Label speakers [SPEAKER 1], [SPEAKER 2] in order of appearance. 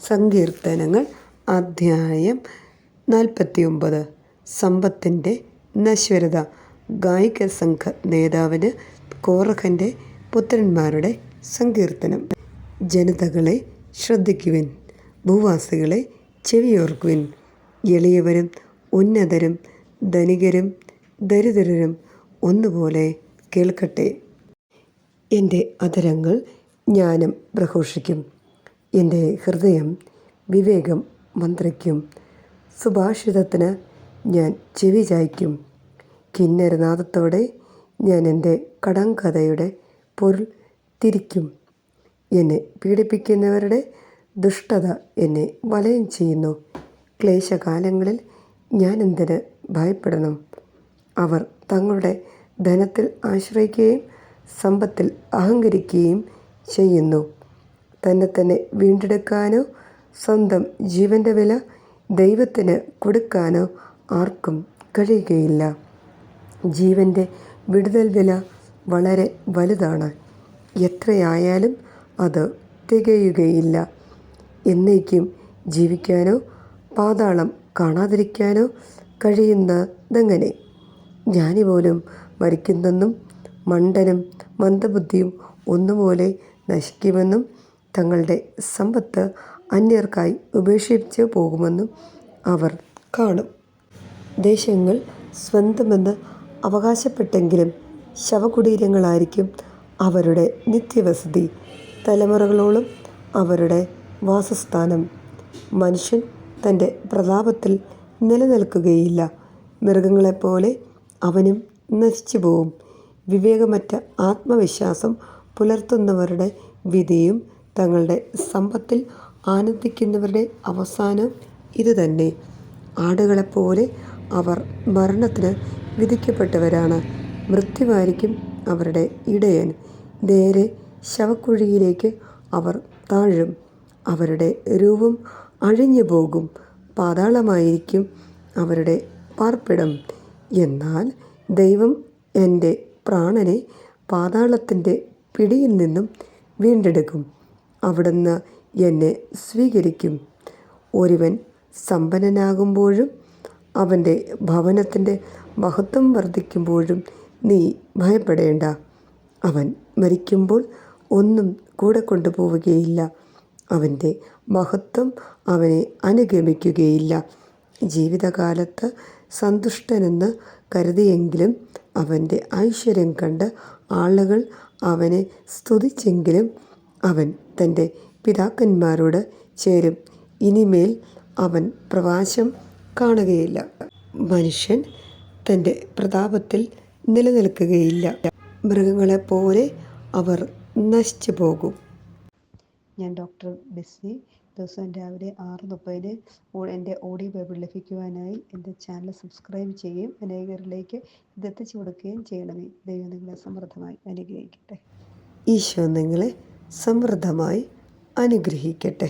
[SPEAKER 1] സങ്കീർത്തനങ്ങൾ അധ്യായം 49. സമ്പത്തിൻ്റെ നശ്വരത. ഗായിക സംഘ നേതാവിന് കോറഹൻ്റെ പുത്രന്മാരുടെ സങ്കീർത്തനം. ജനതകളെ ശ്രദ്ധിക്കുവിൻ, ഭൂവാസികളെ ചെവിയോർക്കുവിൻ. എളിയവരും ഉന്നതരും ധനികരും ദരിദ്രരും ഒന്നുപോലെ കേൾക്കട്ടെ. എൻ്റെ അധരങ്ങൾ ജ്ഞാനം പ്രഘോഷിക്കും, എൻ്റെ ഹൃദയം വിവേകം മന്ത്രിക്കും. സുഭാഷിതത്തിന് ഞാൻ ചെവി ചായ്ക്കും. കിന്നരനാദത്തോടെ ഞാൻ എൻ്റെ കടങ്കഥയുടെ പൊരുൾ തിരിക്കും. എന്നെ പീഡിപ്പിക്കുന്നവരുടെ ദുഷ്ടത എന്നെ വലയം ചെയ്യുന്നു. ക്ലേശകാലങ്ങളിൽ ഞാൻ എന്തിന് ഭയപ്പെടണം? അവർ തങ്ങളുടെ ധനത്തിൽ ആശ്രയിക്കുകയും സമ്പത്തിൽ അഹങ്കരിക്കുകയും ചെയ്യുന്നു. തന്നെ വീണ്ടെടുക്കാനോ സ്വന്തം ജീവൻ്റെ വില ദൈവത്തിന് കൊടുക്കാനോ ആർക്കും കഴിയുകയില്ല. ജീവൻ്റെ വിടുതൽ വില വളരെ വലുതാണ്, എത്രയായാലും അത് തികയുകയില്ല. എന്നേക്കും ജീവിക്കാനോ പാതാളം കാണാതിരിക്കാനോ കഴിയുന്നതെങ്ങനെ? ജ്ഞാനി പോലും മരിക്കുന്നെന്നും മണ്ടനും മന്ദബുദ്ധിയും ഒന്നുപോലെ നശിക്കുമെന്നും തങ്ങളുടെ സമ്പത്ത് അന്യർക്കായി ഉപേക്ഷിച്ചു പോകുമെന്നും അവർ കാണും. ദേശങ്ങൾ സ്വന്തമെന്ന് അവകാശപ്പെട്ടെങ്കിലും ശവകുടീരങ്ങളായിരിക്കും അവരുടെ നിത്യവസതി. തലമുറകളോളം അവരുടെ വാസസ്ഥാനം. മനുഷ്യൻ തൻ്റെ പ്രതാപത്തിൽ നിലനിൽക്കുകയില്ല. മൃഗങ്ങളെപ്പോലെ അവനും നശിച്ചു പോവും. വിവേകമറ്റ ആത്മവിശ്വാസം പുലർത്തുന്നവരുടെ വിധിയും തങ്ങളുടെ സമ്പത്തിൽ ആനന്ദിക്കുന്നവരുടെ അവസാനം ഇതുതന്നെ. ആടുകളെപ്പോലെ അവർ മരണത്തിന് വിധിക്കപ്പെട്ടവരാണ്. മൃത്യുവായിരിക്കും അവരുടെ ഇടയൻ. നേരെ ശവക്കുഴിയിലേക്ക് അവർ താഴും. അവരുടെ രൂപം അഴിഞ്ഞു പോകും. പാതാളമായിരിക്കും അവരുടെ പാർപ്പിടം. എന്നാൽ ദൈവം എൻ്റെ പ്രാണനെ പാതാളത്തിൻ്റെ പിടിയിൽ നിന്നും വീണ്ടെടുക്കും. അവിടുന്ന് എന്നെ സ്വീകരിക്കും. ഒരുവൻ സമ്പന്നനാകുമ്പോഴും അവൻ്റെ ഭവനത്തിൻ്റെ മഹത്വം വർദ്ധിക്കുമ്പോഴും നീ ഭയപ്പെടേണ്ട. അവൻ മരിക്കുമ്പോൾ ഒന്നും കൂടെ കൊണ്ടുപോവുകയില്ല. അവൻ്റെ മഹത്വം അവനെ അനുഗമിക്കുകയില്ല. ജീവിതകാലത്ത് സന്തുഷ്ടനെന്ന് കരുതിയെങ്കിലും അവൻ്റെ ഐശ്വര്യം കണ്ട് ആളുകൾ അവനെ സ്തുതിച്ചെങ്കിലും അവൻ തൻ്റെ പിതാക്കന്മാരോട് ചേരും. ഇനിമേൽ അവൻ പ്രകാശം കാണുകയില്ല. മനുഷ്യൻ തൻ്റെ പ്രതാപത്തിൽ നിലനിൽക്കുകയില്ല. മൃഗങ്ങളെപ്പോലെ അവർ നശിച്ചു പോകും. ഞാൻ ഡോക്ടർ ബെസ്സി. ദിവസവും രാവിലെ 6:30 എൻ്റെ ഓഡിയോ ബൈബിൾ ലഭിക്കുവാനായി എൻ്റെ ചാനൽ സബ്സ്ക്രൈബ് ചെയ്യുകയും അനേകരിലേക്ക് ഇതെത്തിച്ചു കൊടുക്കുകയും ചെയ്യണമേ. ദൈവം നിങ്ങളെ സമൃദ്ധമായി അനുഗ്രഹിക്കട്ടെ. ഈശോ നിങ്ങളെ സമൃദ്ധമായി അനുഗ്രഹിക്കട്ടെ.